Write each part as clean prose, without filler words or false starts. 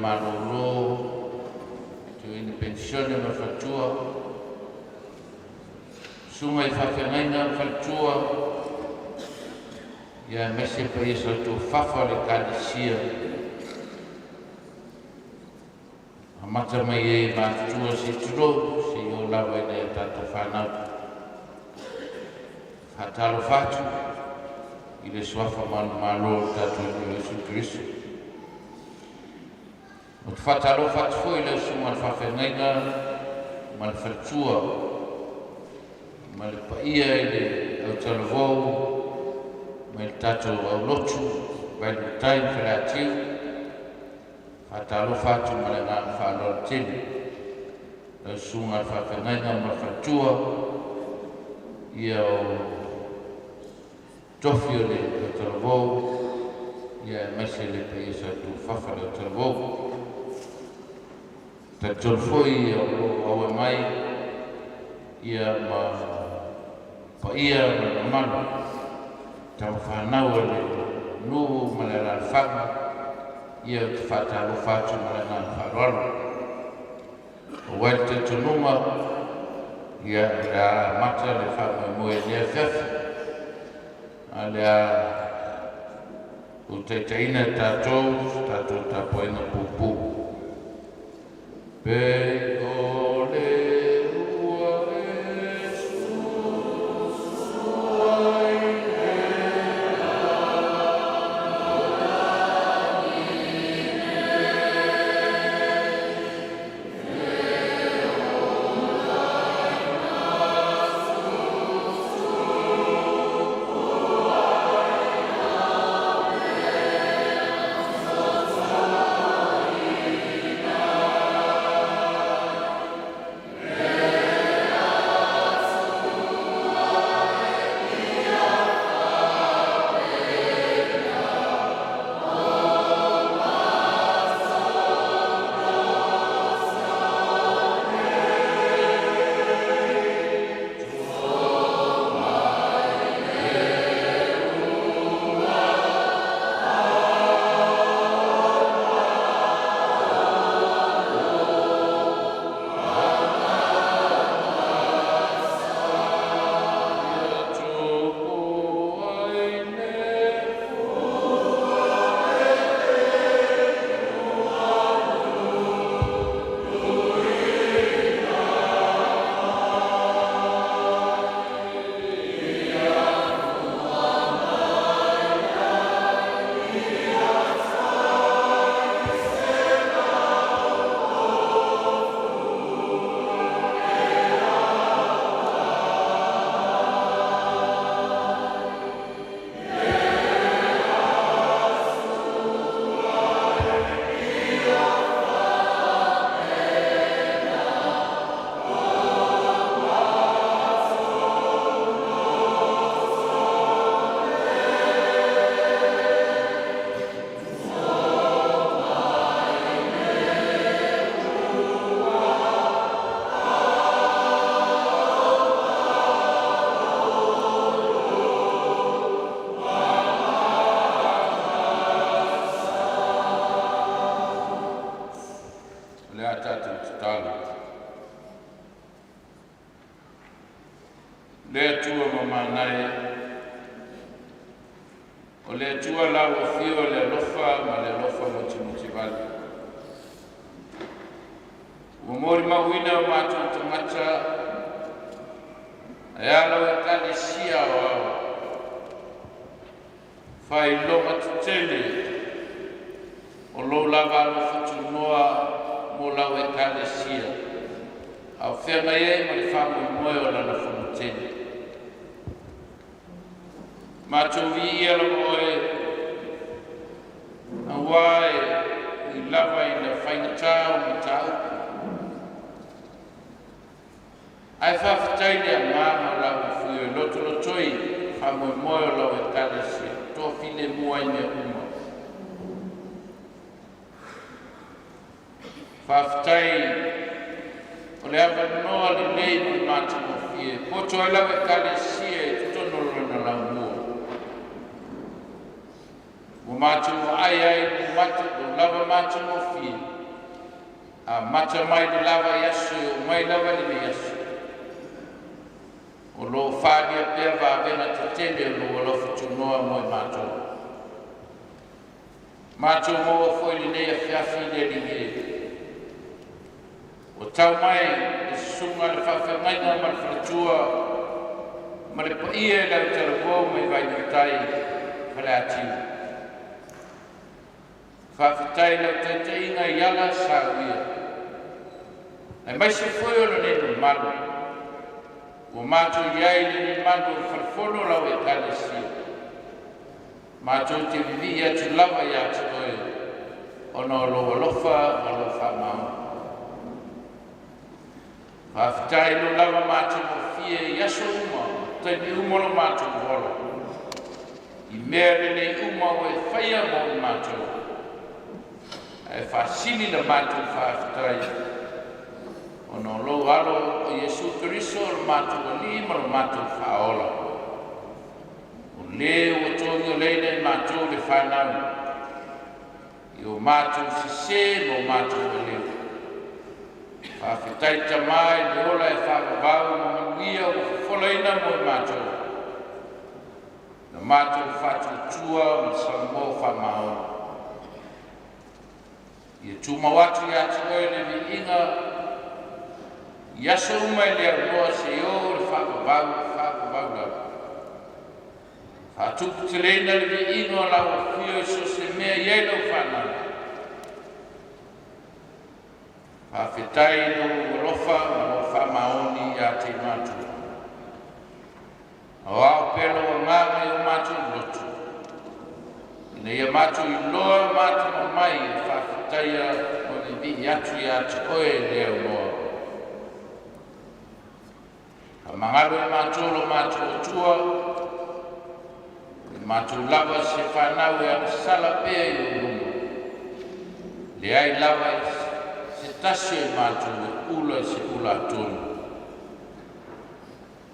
malolo, tu ini pensione ma fatua, sunga I whawhengaina fatua, ia mese pa ia sa tu whafa le kālisia. Amata mai e mātua si turo, si o lawa i nei tata whanau. Hatalo fatu, I le swafa malo tatu I Yesu Kristo. O te whatalo fatu fo I le sunga le whawhengaina, ma le fatua, ma le paia I le au talavou, ma le tatu au lotu, vai le tai whalatiu, hatalo fatu ma le ngā whanau tini. Le sunga le whawhengaina ma le fatua, ia o tofi o le talavou, ia mese le paia sa tu whafa le talavou. Ta tolfoi o awe mai, ia ma paia ma le manu, ta whanau le nuhu ma le ralwhanga, ia te whatalo whatu ma le ngā wharoalo. O wai te tonunga, ia la mata le whanau moe lea whiawhi, a lea o te teina tātou tapoina pupu. Pe o le rua e suai e le tua mamanai, o le tua la fio le lofa ma le lofa muti vale. O mori mawina o matu tamata, e ala o kale sia o fai loka tutele, o lo lava lofa tunoa mo lau e kale sia, au whenga e ma le whamu moe o lana whamutene. Mātou ia la moe, a wae I lava I na whaingatau ma tau. Ai whawhatai lea māma lau I fui o loto lotoi, whamu moe o lau e kale sia, tō while mua I mea uma. Whawhatai, o le awa noa le nei mo mātou mo fie, poto ai lau e kale sia e tutono rana lau mua. O mātou mo ai mo mātou o lava mātou mo fie. a mata mai le lava yasu o mai lava le me yasu o lo whādia pēr vāwena te tele o lo alofa tunoa mo i mātou. Mātou mo o foi le nei a whiawhi le ringe. O tau mai e sunga le whawhengaina ma le whalatua ma le paia e lau tala wau mai vai mitai whale atiu. Whawhitai lau te inga i ala sa uia. Nei mai se foi o lo nenu malu. O mātou iai le ni manu whalfono lau e kale si. Mātou te vivi atu lava i atu oe. Ono lo alofa o lo whamau. Whawhitai lo lava mātou mo fie i aso uma. Taini uma lo mātou volo. I mea le uma o e whaia mo i mātou. E whasini la mātou whawhitai. Ono lo alo o Yesu Kiriso o mātou o lima o mātou whaola. O leo o tongi o leina i mātou le whanau. I o mātou sise mo mātou o leo. Whawhitai tamai le ola e whakavau mo manuia o wholaina mo i mātou. Na mātou whātou tua o salmo whamao. I tumawatu i atu oe le vi inga Yaso umai le aroa se o le whakavau lau. Whatupu te leina le vi ino lau a whio so se mea iei lau whanau. Whawhitai no urofa o whamaoni a te mātou. O ao pelo o ngāma i o mātou lotu. Ina ia mātou i loa mātou mai e whawhitai a o le vi atu i atu oe leo loa. Mangalo e mātou lo mātou tua, e mātou lava se whanau e ana sala pēa i o rungo. Le ai lava se tasi e mātou e ula se ula atonu.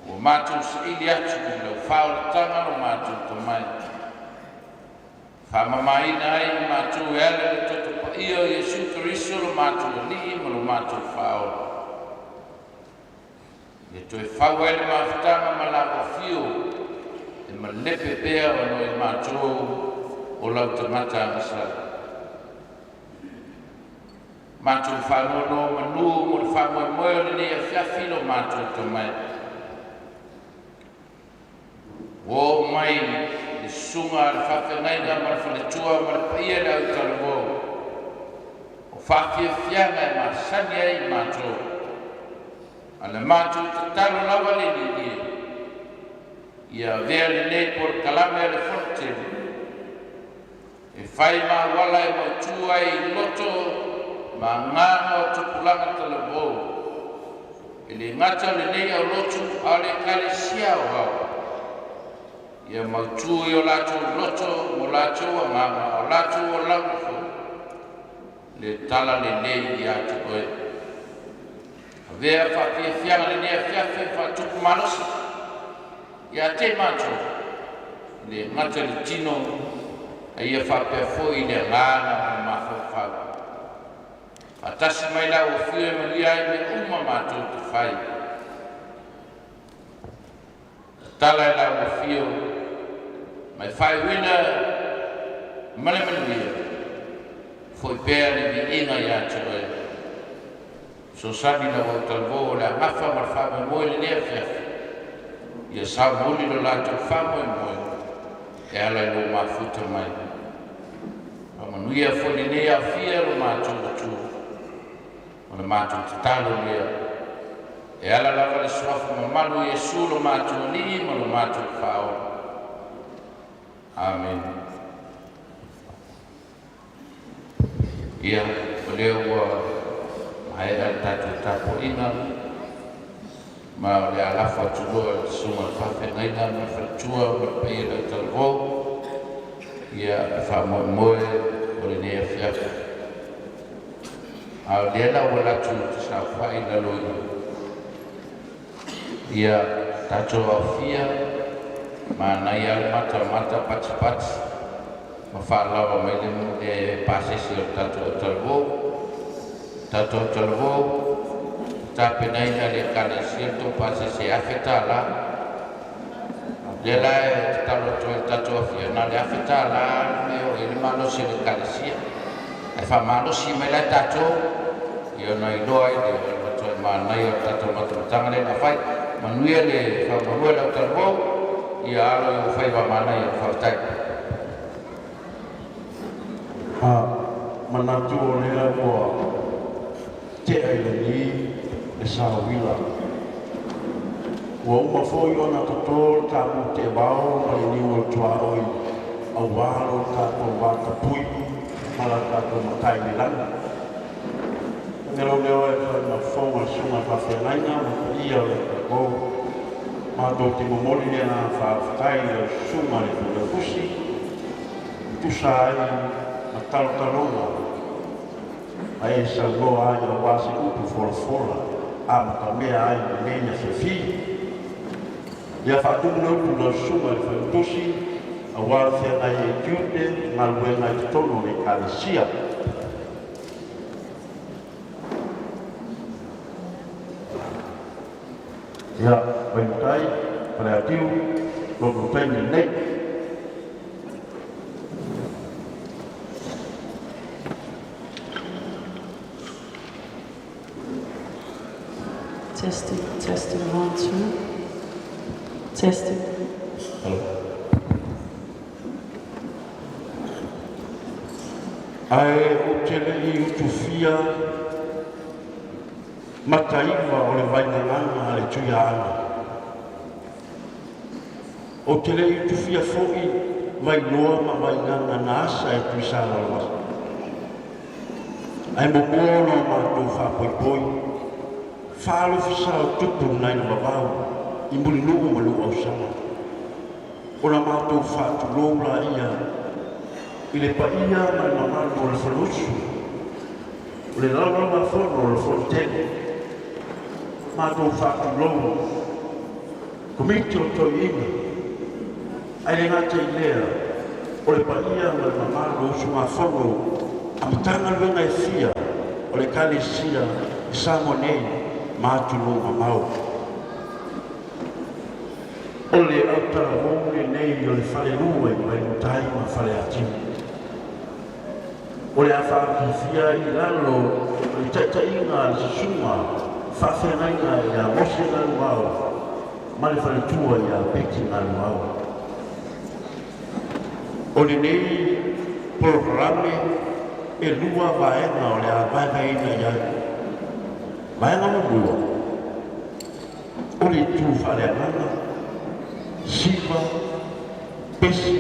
O mātou se ili atu ki lau whaolatanga lo mātou tamai. Whamamaina ai mātou e ale le toto pa ia Yesu Kiriso lo mātou li ma lo mātou whaola. E toi whau ele mawhitanga ma lawa whio e ma lepe pēa o noi mātou o lau te mata angasa. Mātou whanono manu mo le whamoe moe o le nei a whiawhino mātou te mai. O mai e sunga le whawhengaina ma le whaletua ma le paia le au talo o whawhia whianga e masani ai mātou. Ala mātou te talo lava le ni ia vea le nei por kalame le fonte. E whai mā wala e mautua i loto mā ngāna o tupulanga tala bou. E le ngata le nei au lotu a le kale sia o au. Ia mautua i o lato loto mo lato a ngāna o lato o lato. Le tala le nei i atu oe. Vea whapia whianga le nea whiawhi whatuku manosa. Ia te mātou. Le ngata le tino a ia whapia fōi le ngāna o mawhawhau. Whatasi mai lau o whio e maria i me uma mātou te whai. Tala e lau o whio mai whai wina mane manuia. Fōi pēa le vi inga i atu oe. So sani na o talvo la ngafa ma fa mo le ne fa ia sa mo li lo la tu fa mo e ala lo ma futa mai ma nu ia fo le ne a fia lo ma tu ona ma tu talo le e ala la va le sofa ma malu Yesu lo ma tu ni ma lo ma tu fa amen ia leo ai al tatu tapo ina ma le alafa tulo suma whawhengaina ma whatua ma peira talvo ia whamoe o le nea whiawhi. A le ala o latu sa whaina loi ia tato au fia ma nai al mata pati ma whaalawa mai le pasesi o tato talvo tato talvo tapi nai ale kala siento pase se afetala le la talo tato fia na le afetala meo il malo se le kala sia e fa malo si me la tato io nai loi de to ma nai tato ma tanga le na fai manuia le fa manuela talvo ia alo io fai va mana io fa tai manatu o lea moa te ailani e sāwila. Ua uma foi ona totoro tāpu te bao ma i niwa tua oi au wāro tātou wāta pui mala tātou matai ni lana. Ngero leo e whai ma whaunga sunga whawhenainga ma ia le kako mātou te momoli lea nā whawhatai le sunga le whakakusi tusa ai ma talotalonga ai sa loa ai o wasi upu fora a maka mea ai menia whiwhi ia whatumuna upu na sunga le whakakusi a wāwhia ai e kiute ngā luenga i tono le kālesia ia waimutai pare atiu loko peni nei Testing 1, 2. Testing. Hello. Ai o tele I utufia mataiva o le vainanganga a le tuia ana. O tele I utufia fo'i vainoa ma vainanga na asa e tuisara o wasa. Ai momono ma tō whapoipoi. Whaalo whisao tupu nai na wawau I muli nuu ma nuu au sama. Ora mātou whaatu loura ia I le pa ia mai mamanu o le whanusu. O le laura ma whono o le whonotene. Mātou whaatu loura. Komiti o toi ina. Ai le ngate I lea. O le pa ia mai mamanu o sunga whono. Amatanga luenga e fia. O le kale sia I sangonei. Mātulu mamau. O le autara wone nei o le whare lua I mai mutai ma whare ati. O le awhakifia I lalo o le taitainga le sunga whawhenainga I a mose ngalu au ma le whare tua I a peki ngalu au. O le nei programe e lua vaenga o le a vaevaina iai. Vai na lua. O le tu whare anana, siva, pese,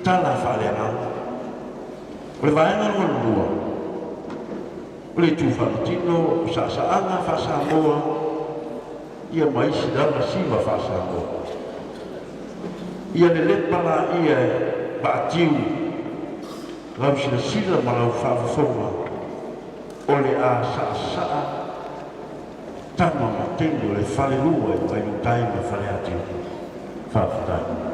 tala whare anana. O le vai na lua. O le tu whare tino, sa-saanga whasamoa, ia maisi dana siva whasamoa. Ia le lepala ia baatiu, lau sila ma lau whawhonga. O le a sa-saa, tama matendo le fale lua I vai mutai ma fale ati whawhatai.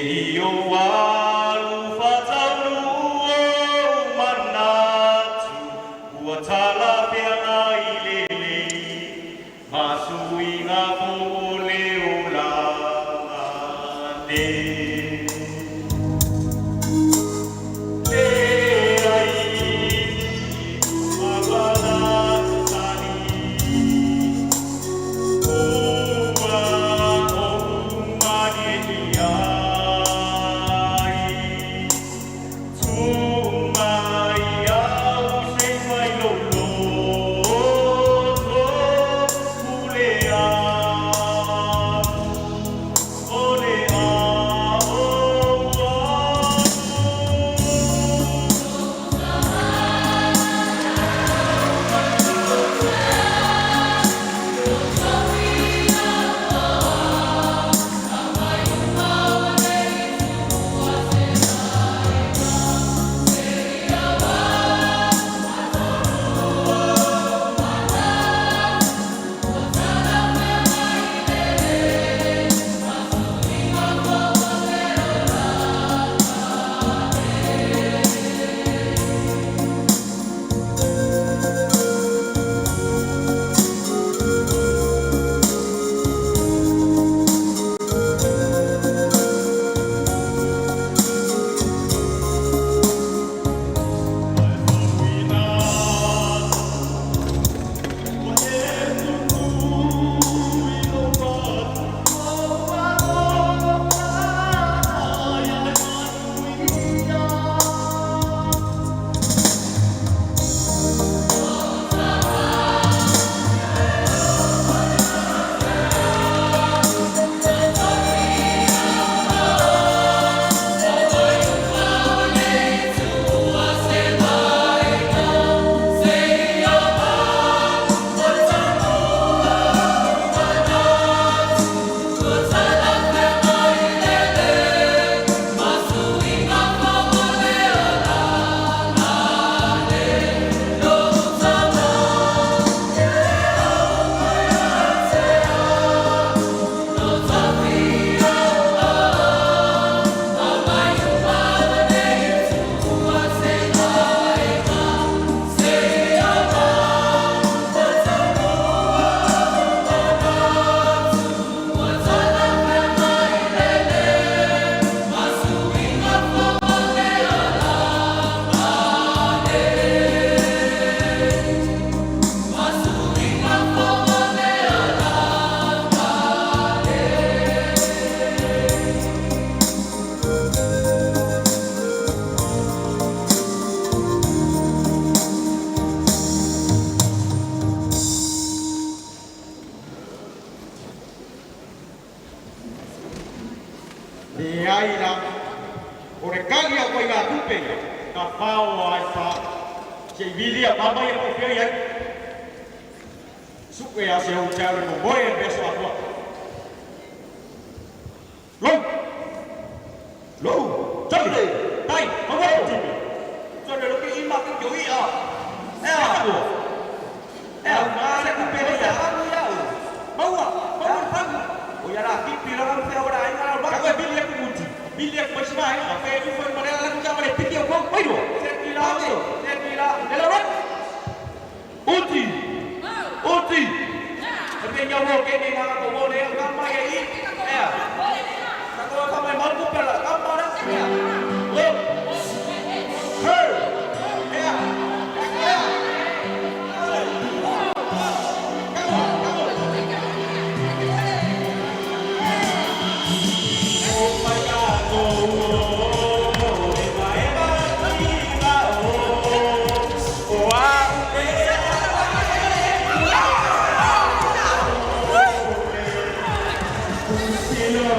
iyo walufataulu manatu watala pia ilele masuinga pole ulangane Aira, orekali ako iga kupe, kapao ay pa, si Vilia mama yang kufia yan, suke ya siya ucap mo boy ang beso ako. Lo, cakle, tay, mawag ko tibi. So na lupi ima kong joy ah, ako. Masa kupe na ya, mawa, pang. Oyara, kipi lang ang siya wala ay nga ba? Kaya bilia ko muti. Bilia ko siya ay apa yung phone mo na lang siya wala piki ako. Ayo. Setila. Dalawa. Uti. Tapi nyawa kini nak aku boleh yang kamar yang ini. Ya. Aku kamar mampu pula kamar dah. Ya. Hey. Ya. Hello,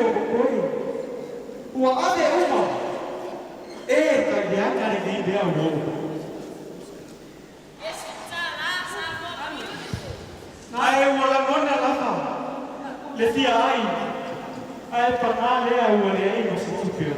o koi. Ua ave uma. E ka ia ka ni bea wo. Ai wala ngona lava. Le fia ai. Ai pa le ai wale ai no se tupio.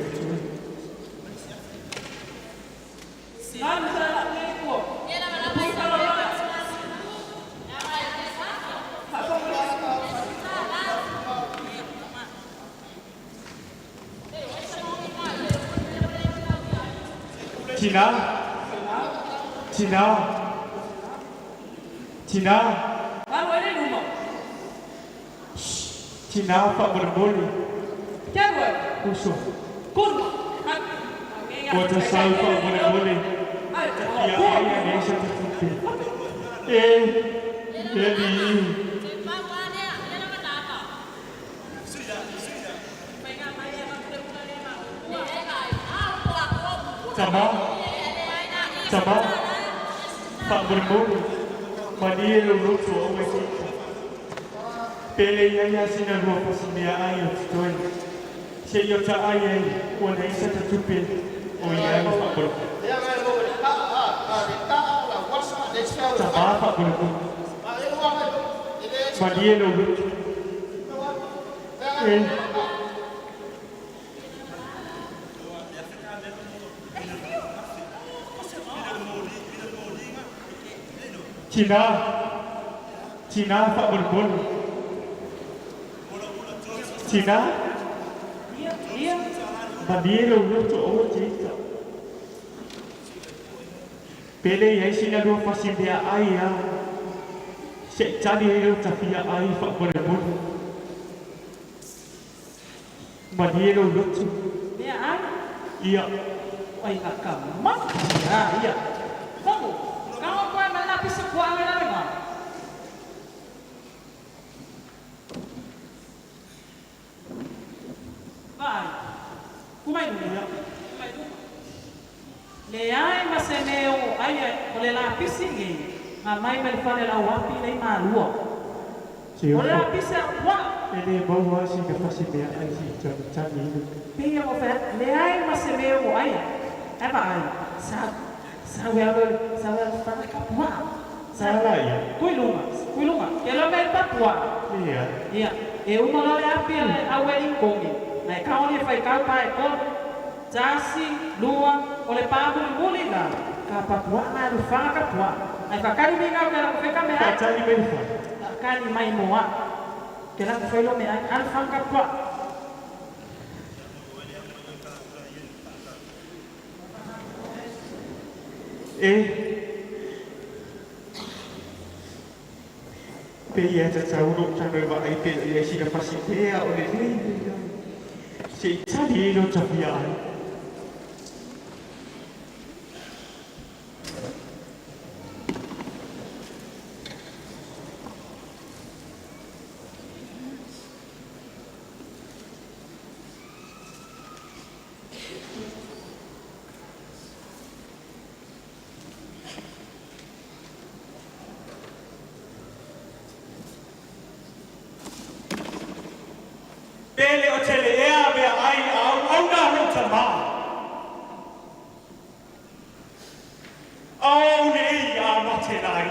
Tina, Pak Berboli. Siapa? Kusuk. Water Saya Pak Berboli. Ya, ayah ni saya tertutup. Jadi. Sama. Pak Berboli. Madi lulus suami kita. Pele yang sinar dua pasnya ayat tuan. Saya tak ayat, wanita saya tertutup. Oh ya, Pak Berboli. Sama Pak Berboli. Madi lulus. Cina Pak Berboli. Cina? Iya. Madi lulus tu orang cerita. Pele yang sinar dua pasnya ayat. Saya cari itu tapi ayat Pak Berboli. Madi lulus. Dia ai. Iya. Oi kakak. Mak. Ya, iya. Kamu. Kamu kau melapis sebuah angin apa? Vai. Kumai dulu ya. Leai maseneo ai oleh lapis ini. Ngamai melfane la wapi lai malua. Oleh lapis wa. Ini bawa si kapasi dia ai si cari itu. Pia mo fe. Leai maseneo ai. Apa ai? Sabe fana kapua. Salah ya. Kuiluma. Kelo mer papua. Iya. Iya. E uma lo le apia le awe inkongi. Na ka oni fai ka pai ko. Jasi lua ole pabu muli la. Ka papua na lu fana kapua. Na ka kali minga ka fe ka me ai. Cari berapa? Kali mai moa. Kela fe lo me ai al fana kapua. Pia tahu cara buat IP yang sih dapat sih pia oleh ni. Si cari lo capia. Pele o tele ea be ai au na ho tama. Au nei a mate nai.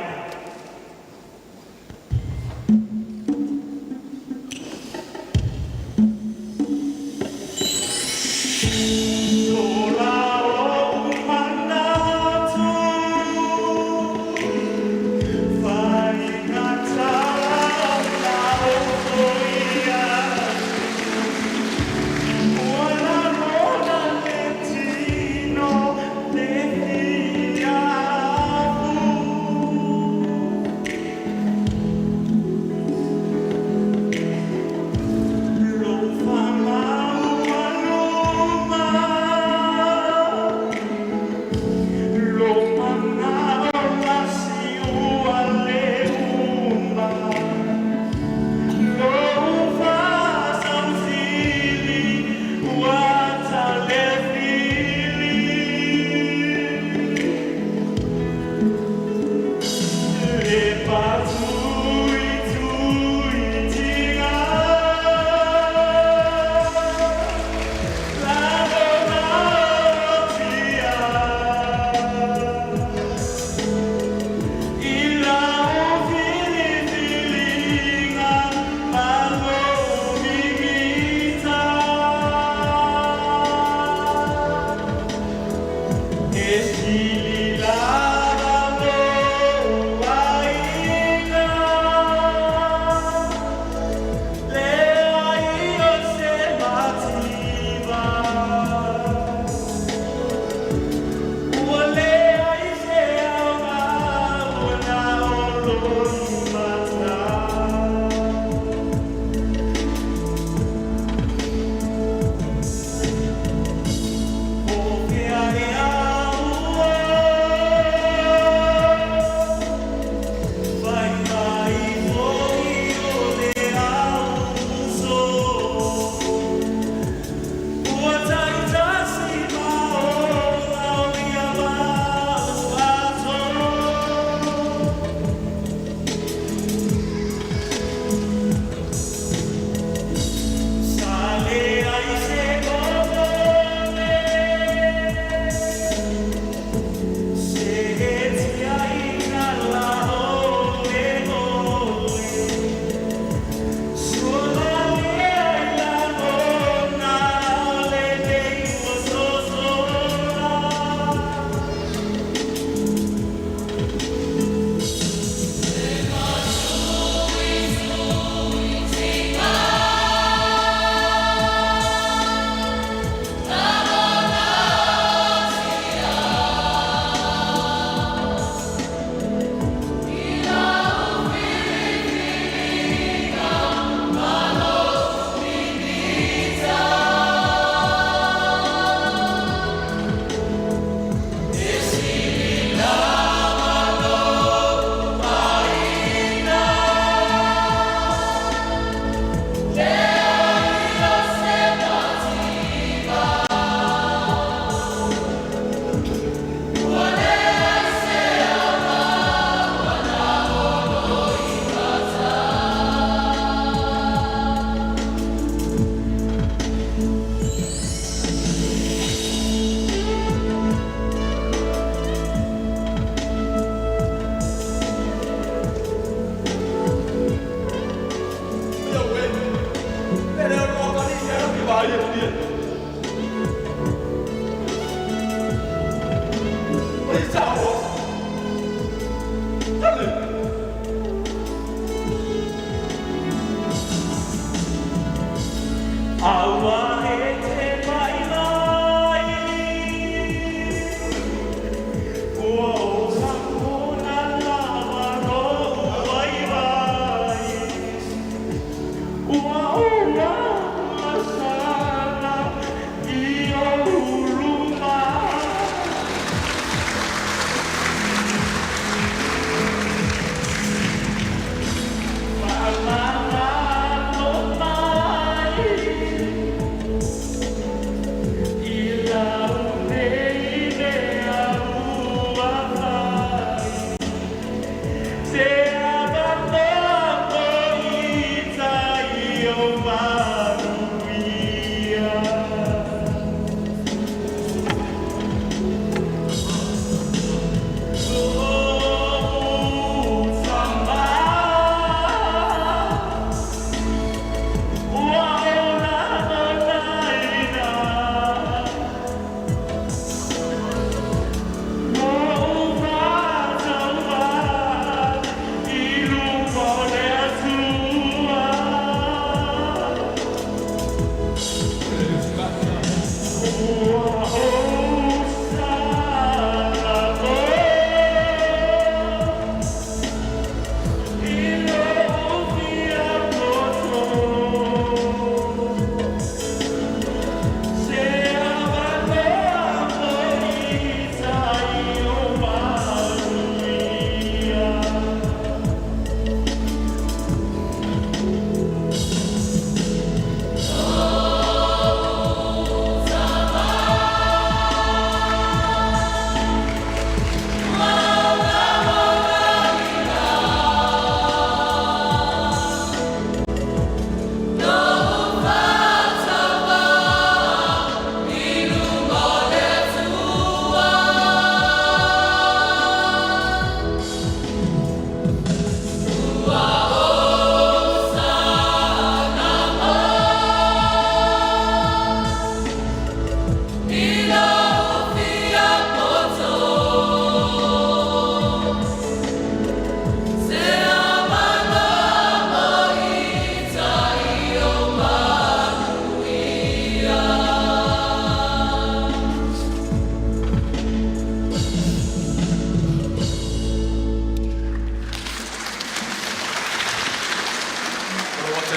Hãy subscribe cho kênh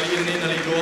Ghiền Mì Gõ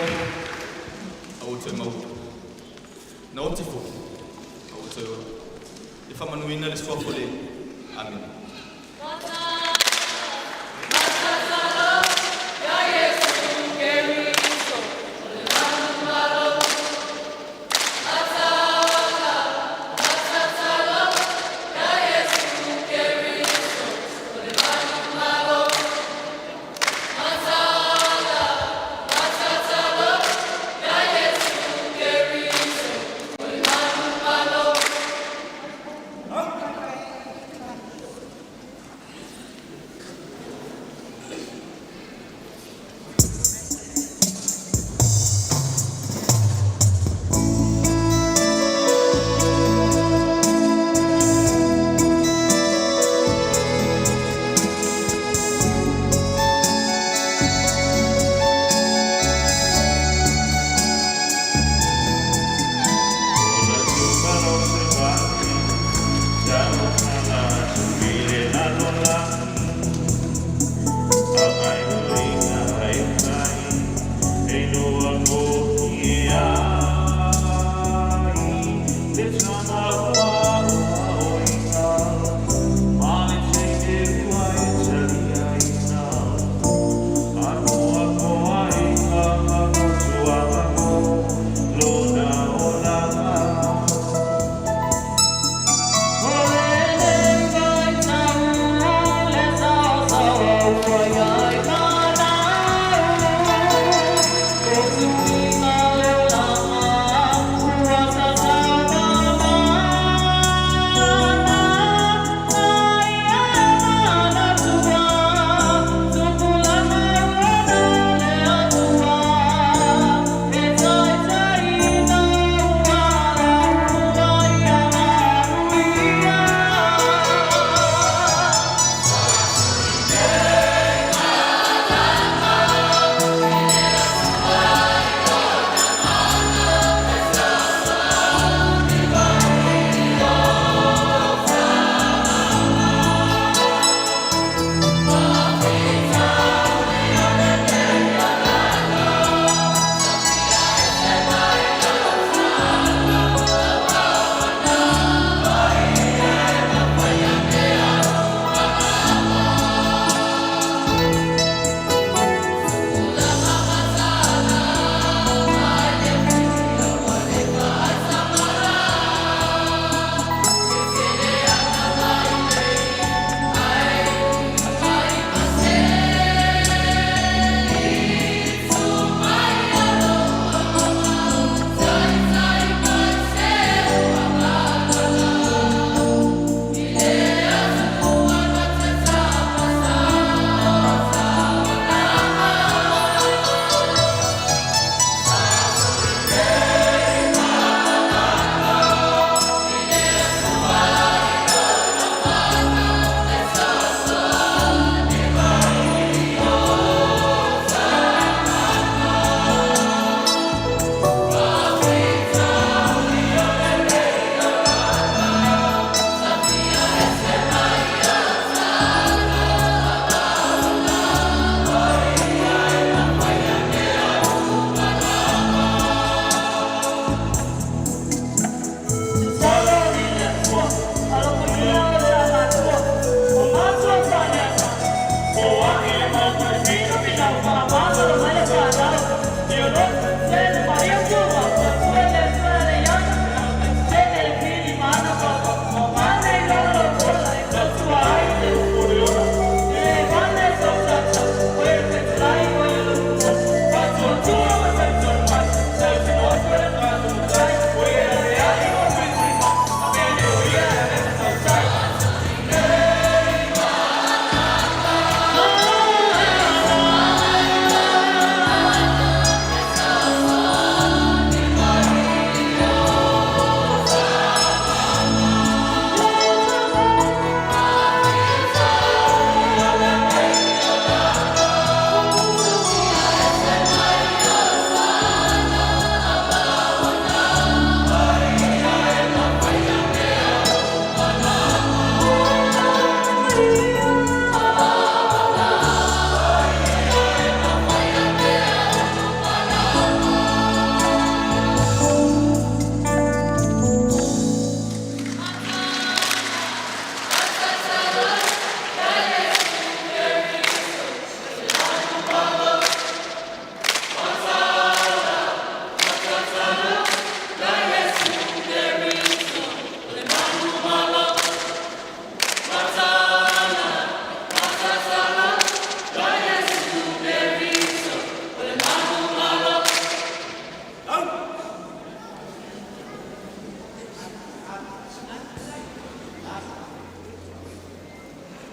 để không bỏ lỡ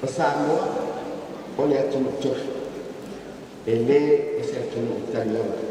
Pasamoa, o le atu toki. E le e se atu no Italiana.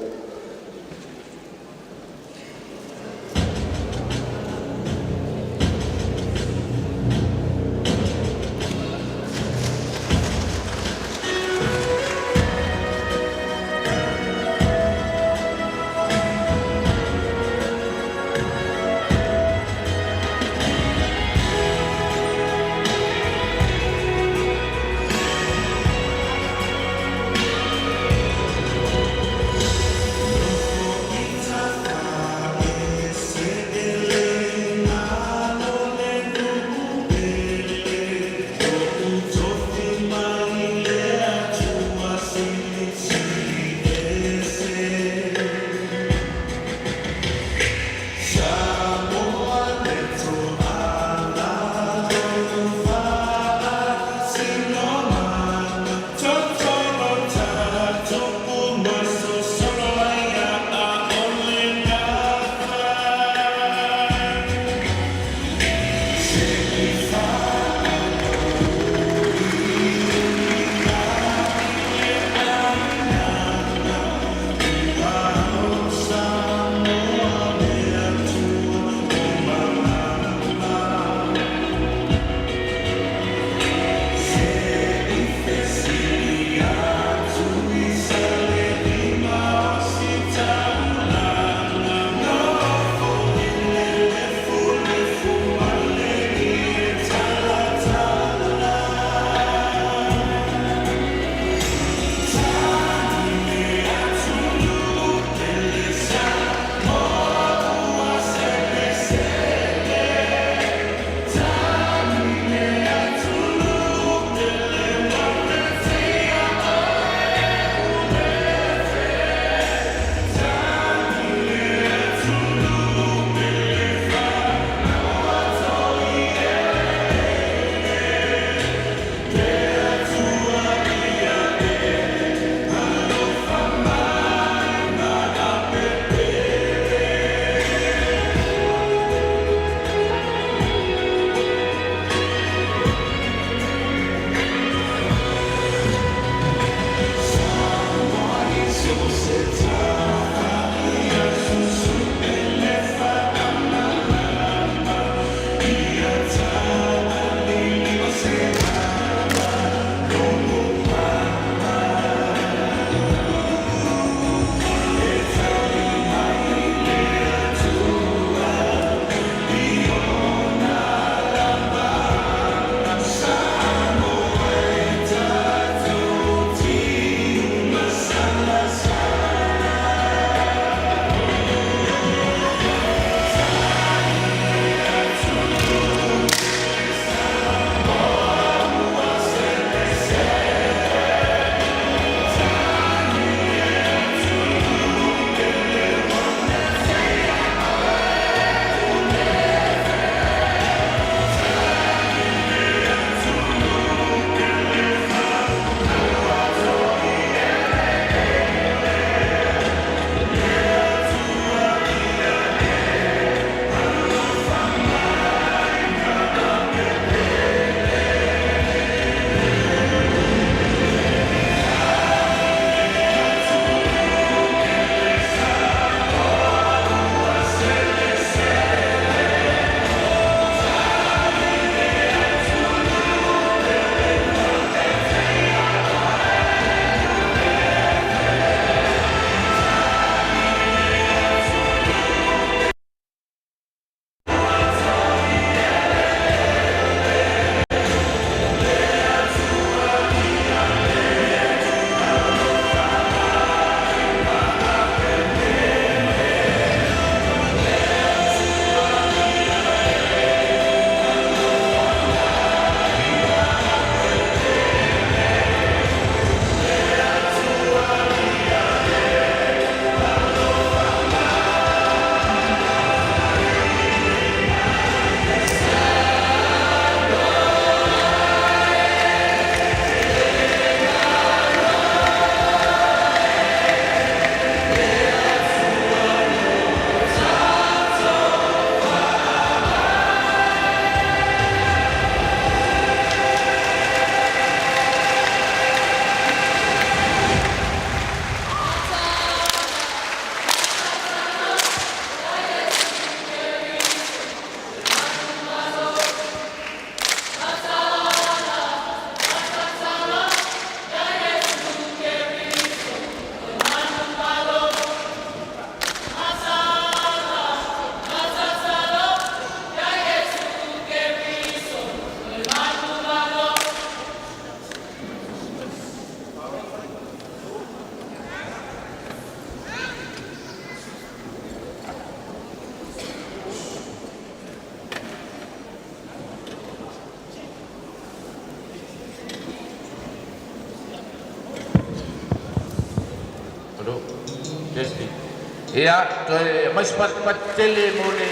Ia, toi mais pat tele mo le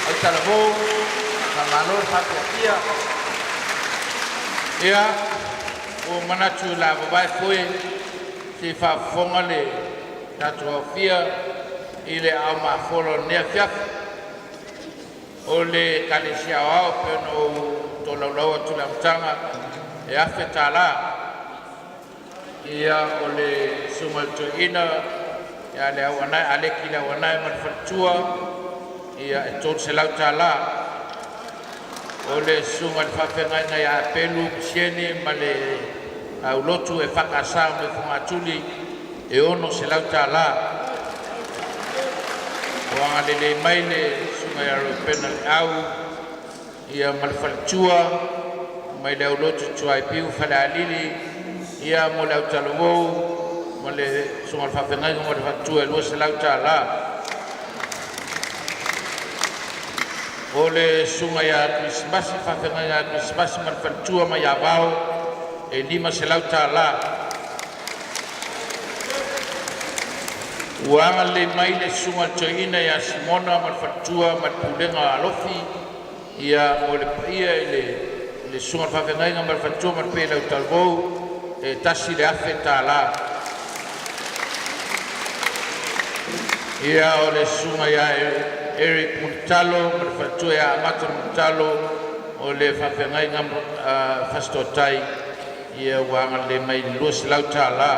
au talavo, ka malor patia. Ia, o manatu la vai foi se fa fonga le tatu fia ile au ma folo ne fia. O le kalesia au peno to lo tu la tanga e afeta la. Ia o le sumal to ina ya le wana ale kila wana man fatua ia tot se lau tala o le sumal fa fenga na ya pelu sieni male au lotu e fakasa me fumatuli e ono se lau tala o ale le maile sumal ya penal au ia mal fatua mai le lotu tuai piu fala lili ia mo lau talo le sungal fa fenga mo le fatu e lo se lau tala o le sunga ya Christmas fa fenga ya Christmas mar fatu ma ya bao e lima se lau tala wa le mai le sunga choina ya Simona mar fatu ma pulenga alofi ia o le ia le sunga fa fenga mar fatu mar pe lau talvo e tasi le afeta la ia o le sunga ya Eric Muntalo, marfatu ya Amata Muntalo, o le whawhengai ngam fastotai, ia wanga le mai luas lautala.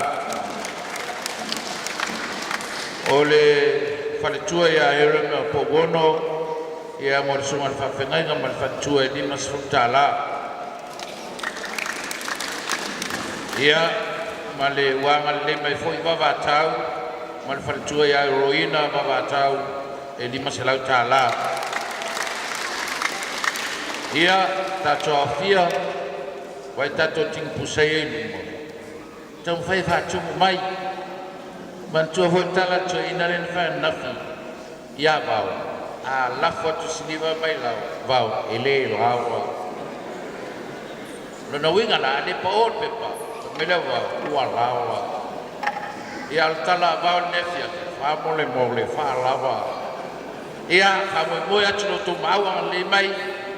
O le whaletua ya Erema Pogono, ia mo le sunga whawhengai ngam marfatu ya Limas Futala. Ia ma le wanga le mai foi wavatau, mal fatua ya heroina babatau e lima se lau tala ia tato afia wai tato ting pusai e lumo tau fai fatu mai man tua foi tala to inaren fa nafi ia bau a la foto siliva mai lau bau ele lo hawa lo na winga la de paot pepa mele wa lawa ia tala va nefia fa mole fa lava ia fa mo ya tlo to mawa le mai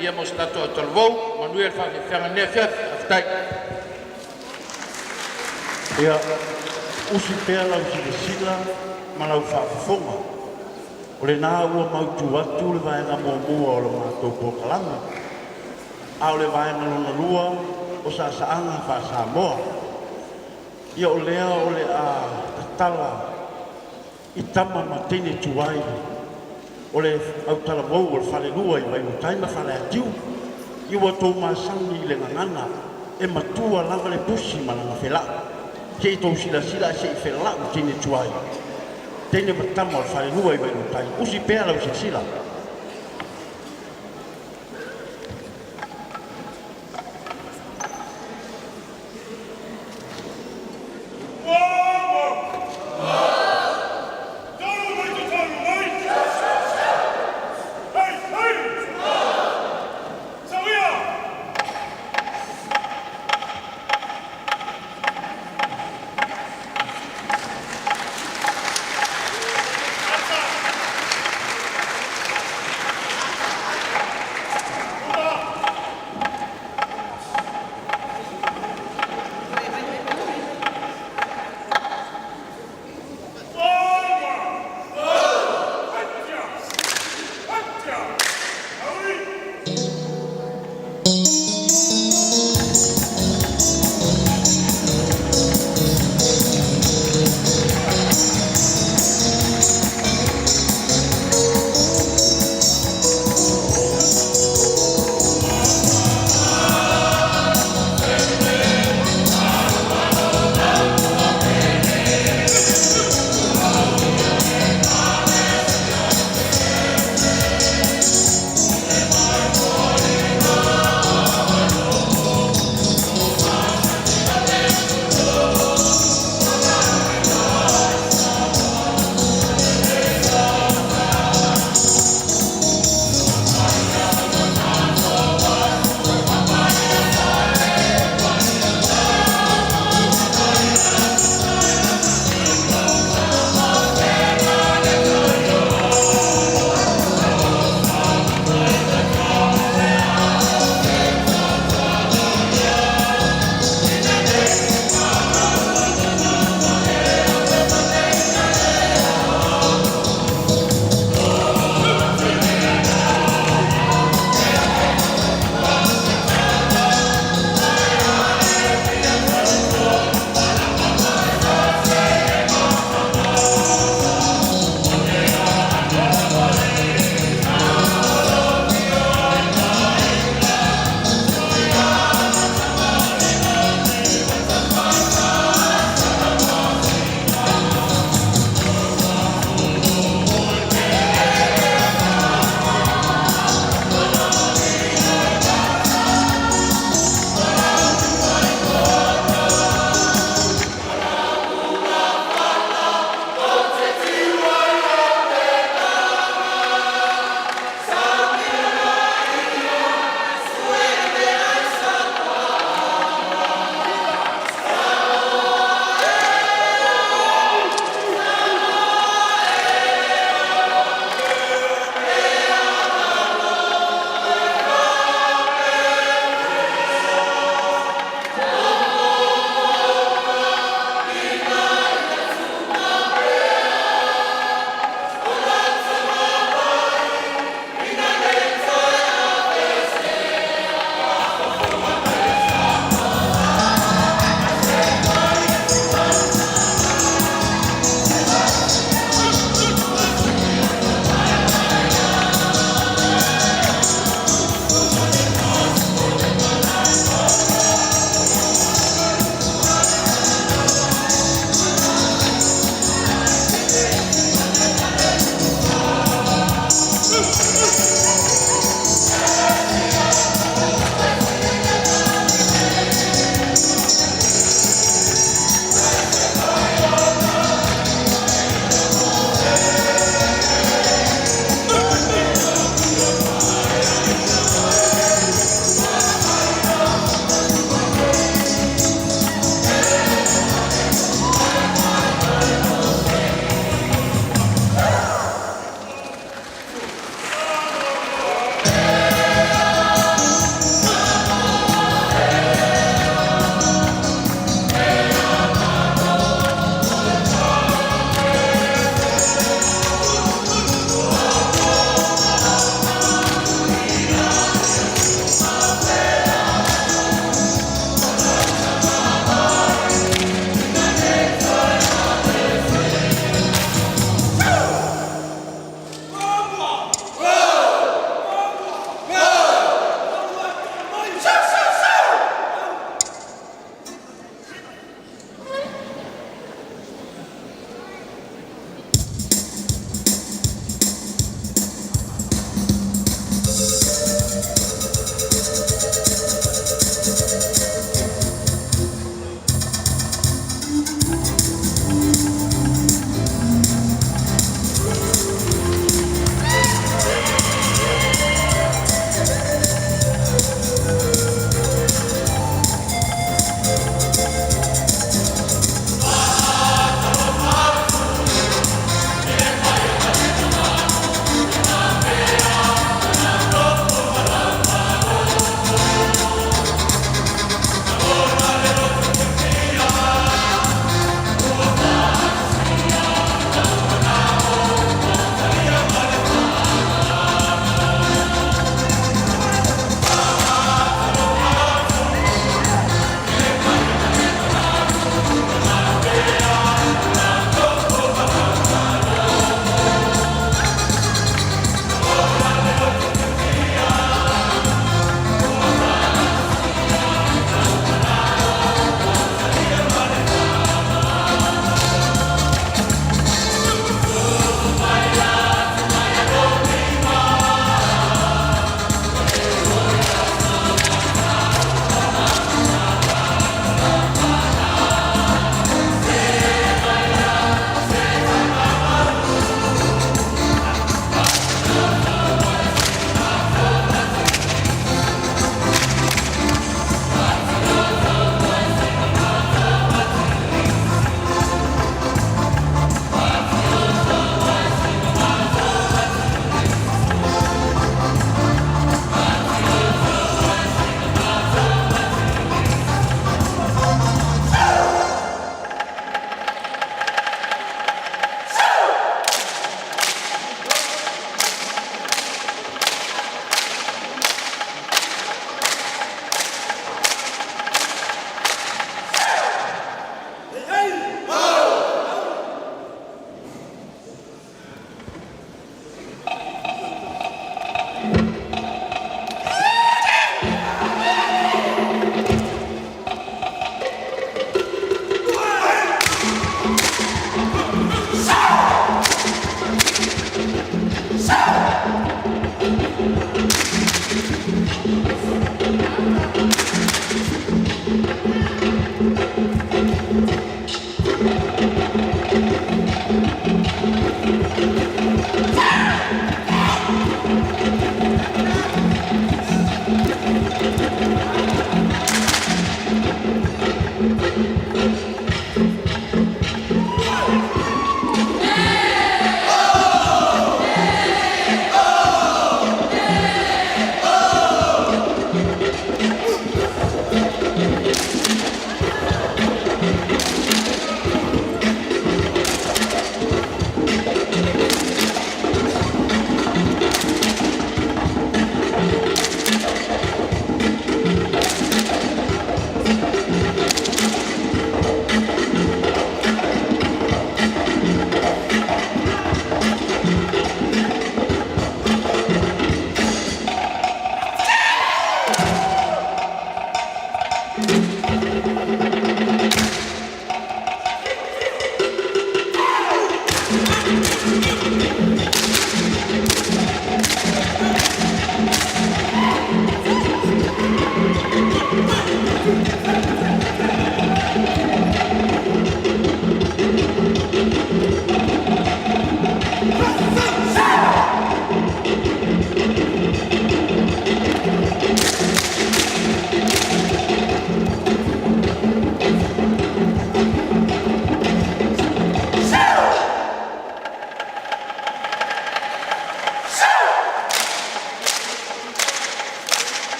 ia mo stato tolvo manuel fa fa nefia aftai ia usi pea lau sila malau fa fonga o le na ua mautu atu le vaenga mua o le mātou pokalanga a o le vaenga lona lua o sa saanga fa Samoa ia o lea o le a tala i tama matene tuai o le au tala wau o le whare lua i mai o taima whare atiu i ua tō māsangi le ngangana e matua lava le pusi malanga whela ke i tō sila se i whela o tene tuai tene matama o le whare lua i mai o taima usi pēa lau se sila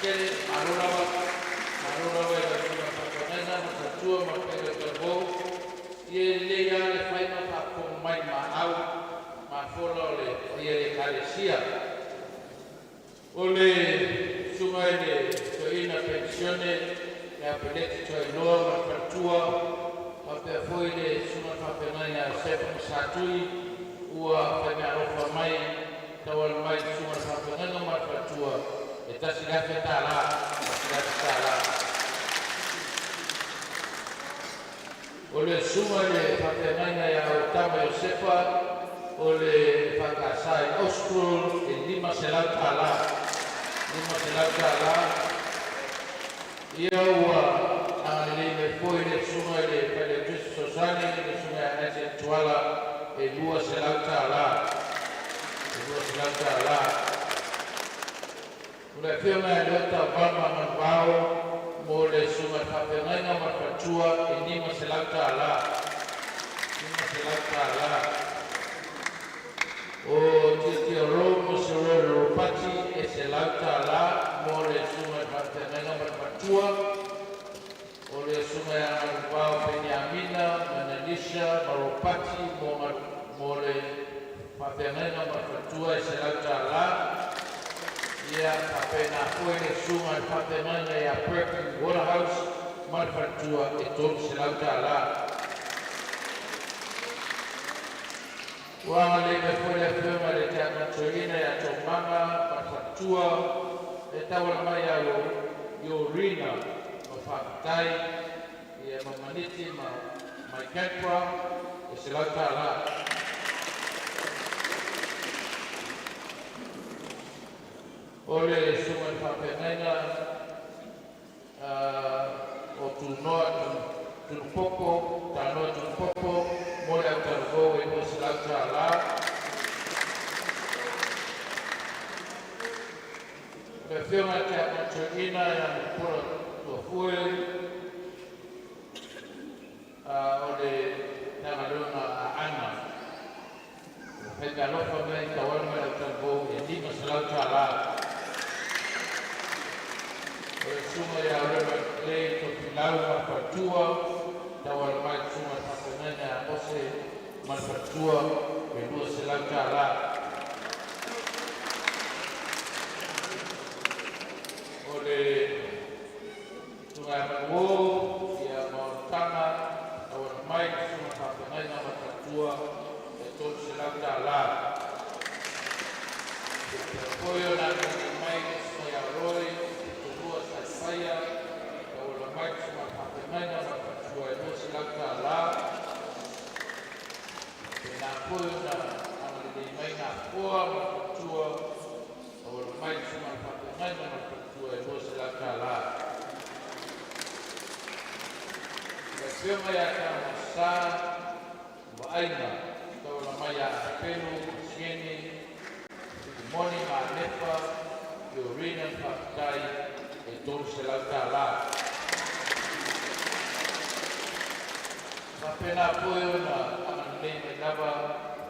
Kere, Marulawa e la Suma Whapenanga, Matatua, Mapega Tarbo, Ie Lea le Whaima Whapong Mai Mahau, Mafola le Ie Kalesia. Ole Suma le Toina Pensione, e Apeleti Toiloa, Matatua, Mapea foi le Suma Whapenanga, Seven Satui, Ua Whaingarofa Mai, Tawal Mai Suma Whapenanga, Matatua, e tasi gafe tāla, O le suma le whapenanga ia o Tama Iosefa, o le whakasai Ostrul, e lima se lau tāla. Ia ua le foi le suma le Pele Kristo Sosani, le suma e Ese Tuala, e lua se lau tāla. Le whiunga e lota wama manpao, mo le suma whapenanga matatua e nima se lauta ala. O tia romo se roro pati e se lauta ala, mo le suma whapenanga matatua, o le suma e manpao Penyamina, Mananisha, Maropati, mo le whapenanga matatua e se lauta ala. Ia kapena foi le suma whapenanga ia Perkins Waterhouse, Marfatua e tolu se lauta ala. Wanga le me foi le whiunga le te amatoina ia Tomanga, Marfatua, e tawa mai au Yorina, ma whakatai, ia Mamaniti, ma Kepra, e se lauta ala. Ole suma whapenanga o Tunupoko, Tanoa Tunupoko, mole au Tarvo e mo se lauta ala. Le whiunga te amatoina ia Pura Tua Fue, o le tangaluna a Ana. Hei alofa mei kawarma au Tarvo e lima se lauta ala. Suma ya Reverend Clay Tokilau Mafatua, tawal mai suma whapenanga ose Mafatua, e lua se lauta ala. O le tunga mango, ia Maotanga, tawal mai suma whapenanga Mafatua, e tolu se lauta ala. Koyo na mai suma ya Roy, saya kalau mai cuma whapenanga Mafatua e lua se lauta ala. E nā koe na amalele mai ngā koa Mafatua, kalau mai cuma whapenanga Mafatua e lua se lauta ala. E whiunga ia ka masa wa aina, kalau mai a Pelu, Sieni, Moni ma Lepa, Yorina Whakatai, e tolu se lauta ala. Mapena koe ona amanei me lava,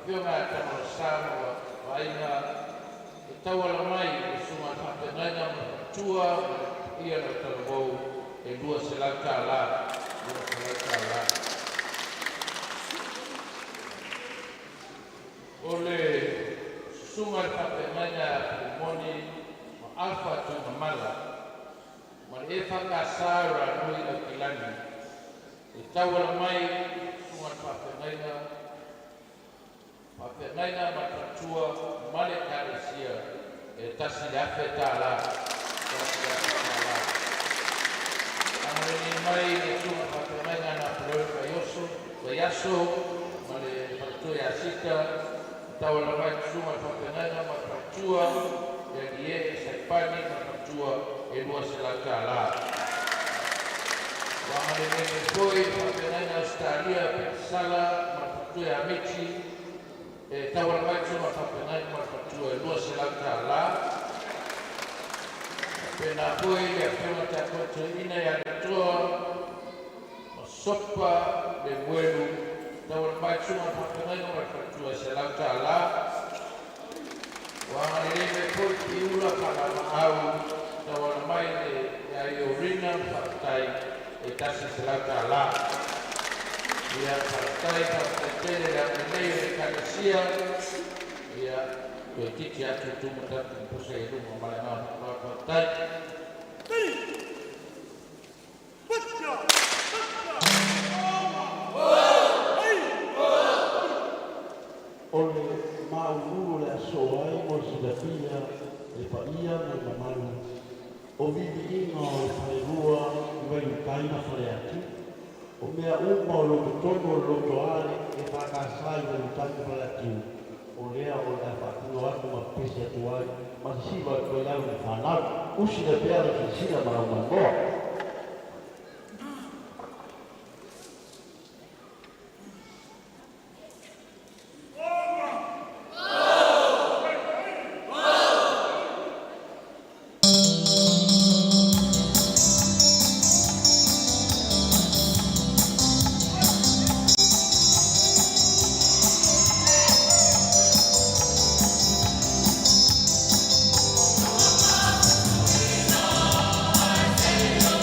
whiunga e tamarasama wa aina, e tauala mai e suma whapenanga Mafatua, ia na tarawau, e lua se lauta ala. O le suma whapenanga Moni, ma Alpha Tunamala, ma le whakasara nui au Kilani. E tauala mai suma whapenanga Mafatua, ma le Kalesia, e tasi le awhi tāla. Amareni mai e suma whapenanga na Pureo Yaso, ma le Fatua e Asika, tauala mai suma whapenanga Mafatua, e gie e Saipani Mafatua, e lua se lauta ala. Wangare me koe whapenanga Australia, Pensala, Mafatua e Amici, e tawala mai suma whapenanga Mafatua, e lua se lauta ala. Pena koe le whiunga te akoto ina e aletoa, ma sopa le muelu, tawala mai suma whapenanga Mafatua, e se lauta ala. Wangare me koe ki ula whakamahau, tawala mai tasi selau ta'ala. Ia partai partai yang menilai kalesia. Ia tiki atu tu mudah kumpusai itu memalai partai. Oleh mau le soai mo sidapia le paia mai mamalu o vivi ino le pairua i vai taina fare atu o mea uma o lo tono o lo toare e whakasai o lo taina fare atu o lea o le whakuro atu ma pese atu ai ma siwa koe lau le whanau usi le pea le kisina ma o mangoa. Thank you.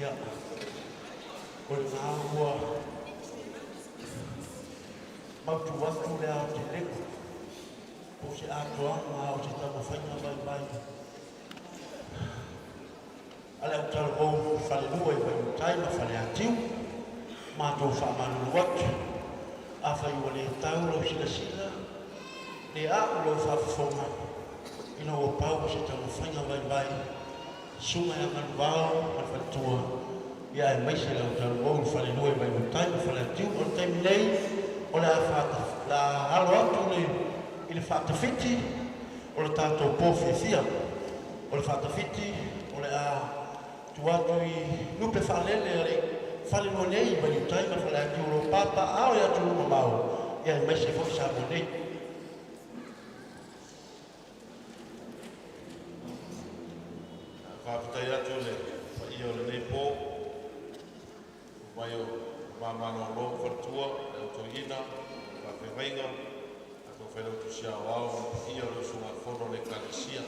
ia. O le ngā ua mautu atu lea o te leko. O se atoa ngā o se tamawhainga mai mai. Ale au tala kou whale lua i wai utai ma whale atiu. Mātou whaamanu watu. A whai ua le tau lau sila sila. Le a u lau whaafafonga. Ina o pau o se tamawhainga mai mai. Sunga ya nganu wao ma whatua. Ia e maise lau tala kou whale lua i wai utai ma whale atiu. O le taimi nei, o le a whaata. La halo atu le i le whaatawhiti. O le tātou pōwhewhia. O le whaatawhiti. O le a tuatu i nupe whalele a le whale no nei i wani utai ma whale ati uro papa ao e atu uma mau. Ia e maise fo sa mo nei. Whaaputai atu le whai o le nei pō. Mai o mamano o lo whatua, le o toina, whawhenga, a ko whenau tu sia o au, i o le sunga whono le kalisia.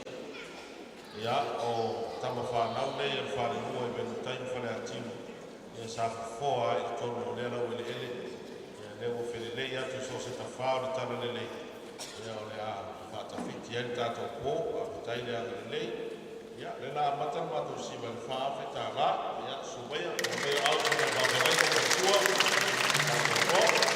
Ia o tama whanau nei e whare mua i benu taimi whare atimu. Ia sa whafoa i tono o lea lau ele ele. Ia leo o whelelei atu so se ta whao le tana lelei. Ia o lea whaatawhiti ani tātou pō, a putai lea lelei. Ia le la matan matu si man whaawe tā la. Ia sumea, o mea au tuna whawerai o kua. Tātou pō.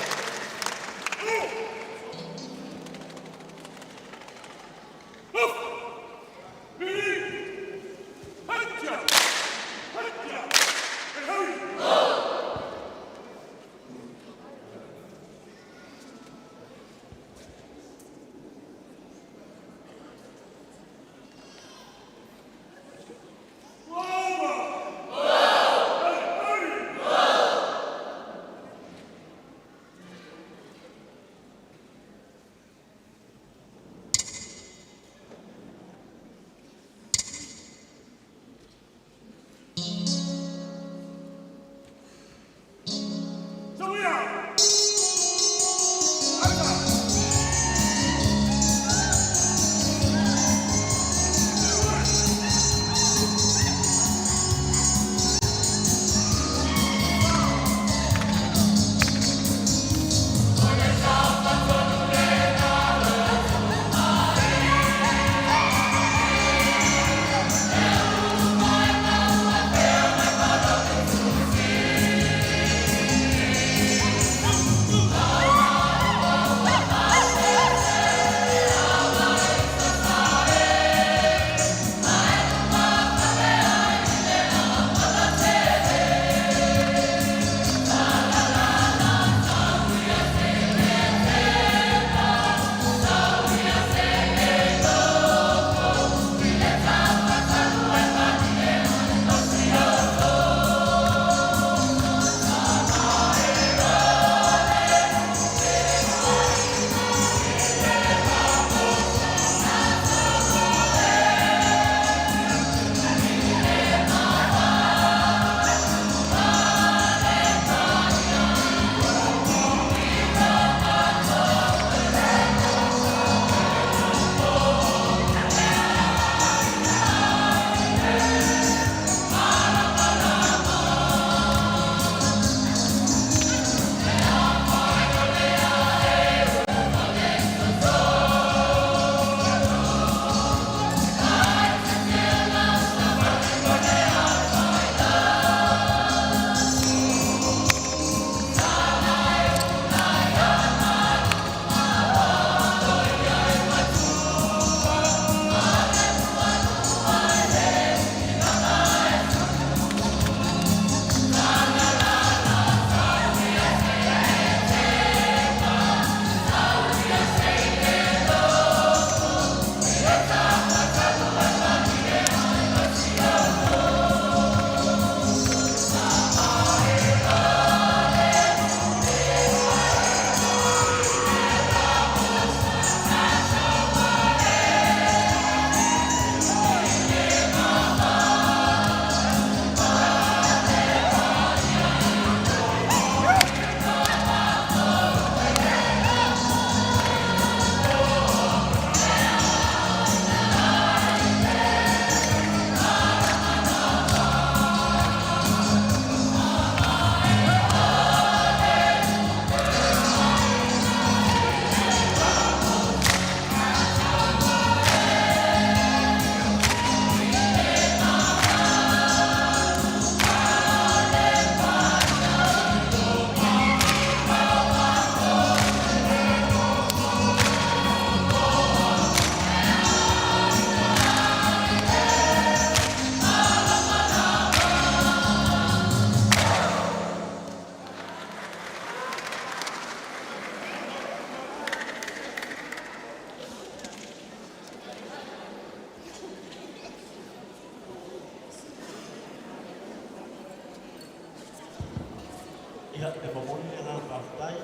ia e mamoni le ngā whawhai,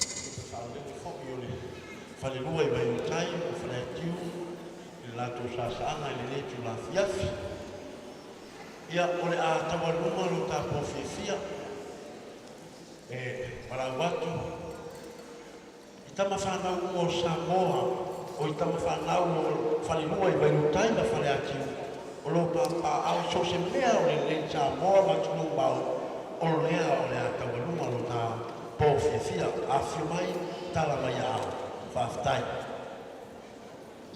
e whāle le whoki o le whalelua i vai utai, o whale atiu, i lātou sāsaanga i le netu la fiafi. Ia o le a tawalunga lo tāpō whiawhia, e marau atu, i tama whanau o Samoa, o i tama whanau o whalelua i vai utai na whale atiu, o lo papa au so se mea o le Samoa matunu bau, o lea o le a tawalunga lo tāpō whiawhia, a whiumai tala mai au, whawhtai.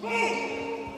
Mama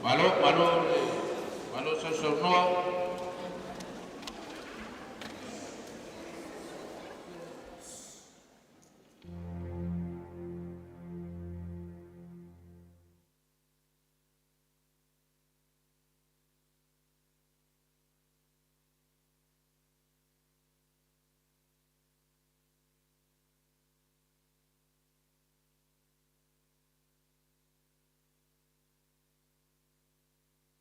malo so no